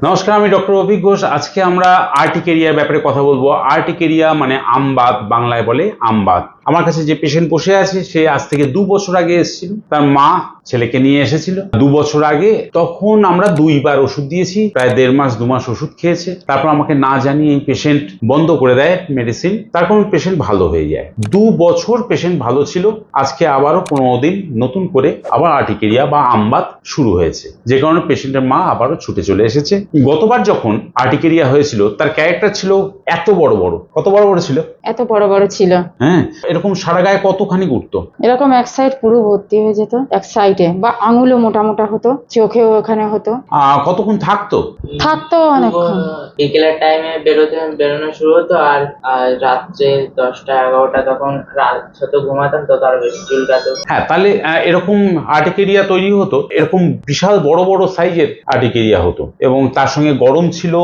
নমস্কার, আমি ডক্টর অভিক ঘোষ। আজকে আমরা আর্টিকেরিয়ার ব্যাপারে কথা বলবো। আর্টিকেরিয়া মানে আমবাত, বাংলায় বলে আমবাত। আমার কাছে যে পেশেন্ট বসে আছে সে আজ থেকে 2 বছর আগে এসেছিল। তার মা ছেলেকে নিয়ে এসেছিল 2 বছর আগে। তখন আমরা 2বার ওষুধ দিয়েছি, প্রায় 1.5 মাস 2 মাস ওষুধ খেয়েছে। তারপর আমাকে না জানিয়ে এই পেশেন্ট বন্ধ করে দেয় মেডিসিন। তারপর পেশেন্ট ভালো হয়ে যায়। 2 বছর পেশেন্ট ভালো ছিল। আজকে আবারও 15 দিন নতুন করে আবার আর্টিকেরিয়া বা আমবাত শুরু হয়েছে, যে কারণে পেশেন্টের মা আবারও ছুটে চলে এসেছে। গতবার যখন আর্টিকেরিয়া হয়েছিল তার ক্যারেক্টার ছিল এত বড় বড়। কত বড় বড় ছিল? এত বড় বড় ছিল। হ্যাঁ, এরকম সারা গায়ে কতখানি উঠতো, এরকম এক সাইড পুরো ভর্তি হয়ে যেত, এক সাইডে বা আঙুলও মোটা মোটা হতো, চোখেও ওখানে হতো। কতক্ষণ থাকতো? থাকতো অনেকক্ষণ। বিকেলের টাইমে বেরোনো শুরু হতো, আর রাত্রে 10টা 11টা তখন রাত ঘুমাতাম, তো তার বেশি চুলকাতো। হ্যাঁ, তাহলে এরকম আর্টিকেরিয়া তৈরি হতো। এরকম বিশাল বড় বড় সাইজের আর্টিকেরিয়া হতো এবং তার সঙ্গে গরম ছিল,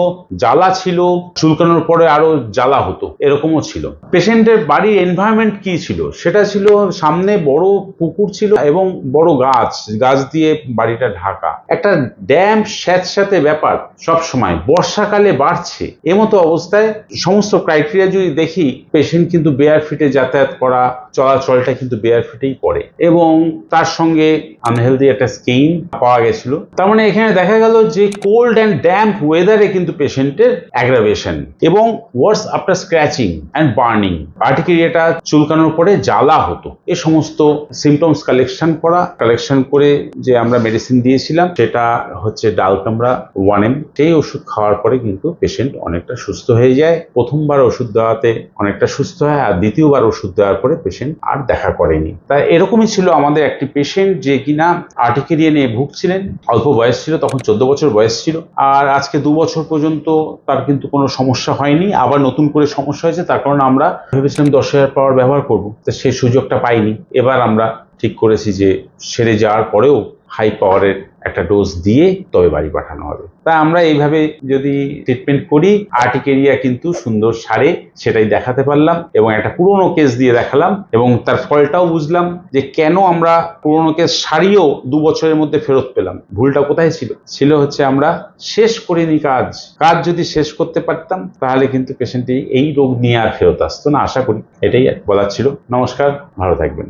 জ্বালা ছিল, চুলকানোর পরে আরো জ্বালা হতো, এরকমও ছিল। পেশেন্টের বাড়ির এনভায়রনমেন্ট কি ছিল? সেটা ছিল সামনে বড় পুকুর ছিল এবং বড় গাছ দিয়ে বাড়িটা ঢাকা। একটা ড্যাম্প স্যাঁতস্যাঁতে ব্যাপার সব সময়, বর্ষাকালে বাড়ছে এমতো অবস্থায়। সমস্ত ক্রাইটেরিয়া যদি দেখি, পেশেন্ট কিন্তু বেয়ার ফিটে যাতায়াত করা, চলাচলটা কিন্তু বেয়ার ফিটেই করে এবং তার সঙ্গে আনহেলদি একটা স্কিন পাওয়া গেছিল। তার মানে এখানে দেখা গেল যে কোল্ড অ্যান্ড ড্যাম্প ওয়েদারে কিন্তু পেশেন্টের অ্যাগ্রাভেশন এবং ওয়ার্স আফটার স্ক্র্যাচিং অ্যান্ড বার্নিং। আর্টিকেরিয়াটা চুলকানোর পরে জ্বালা হতো। এই সমস্ত সিমটমস কালেকশন করে যে আমরা মেডিসিন দিয়েছিলাম সেটা হচ্ছে ডালকামরা 1M। সেই ওষুধ খাওয়ার পরে কিন্তু পেশেন্ট অনেকটা সুস্থ হয়ে যায়। প্রথমবার ওষুধ দেওয়াতে অনেকটা সুস্থ হয়, আর দ্বিতীয়বার ওষুধ দেওয়ার পরে পেশেন্ট আর দেখা করেনি। তাই এরকমই ছিল আমাদের একটি পেশেন্ট যে কিনা আর্টিকেরিয়া নিয়ে ভুগছিলেন। অল্প বয়স ছিল, তখন 14 বছর বয়স ছিল, আর আজকে 2 বছর পর্যন্ত তার কিন্তু কোনো সমস্যা হয়নি। আবার নতুন করে সমস্যা হয়েছে, তার কারণে আমরা ভেবেছিলাম 10,000 পাওয়ার ব্যবহার করবো, তো সেই সুযোগটা পাইনি। এবার আমরা ঠিক করেছি যে সেরে যাওয়ার পরেও হাই পাওয়ারের একটা ডোজ দিয়ে তবে বাড়ি পাঠানো হবে। তাই আমরা এইভাবে যদি ট্রিটমেন্ট করি, আর্টিকেরিয়া কিন্তু সুন্দর সারে, সেটাই দেখাতে পারলাম এবং একটা পুরোনো কেস দিয়ে দেখালাম এবং তার ফলটাও বুঝলাম যে কেন আমরা পুরোনো কেস সারিয়েও 2 বছরের মধ্যে ফেরত পেলাম। ভুলটা কোথায় ছিল হচ্ছে আমরা শেষ করিনি কাজ যদি শেষ করতে পারতাম তাহলে কিন্তু পেশেন্টটি এই রোগ নিয়ে আর ফেরত আসতো না। আশা করি এটাই বলার ছিল। নমস্কার, ভালো থাকবেন।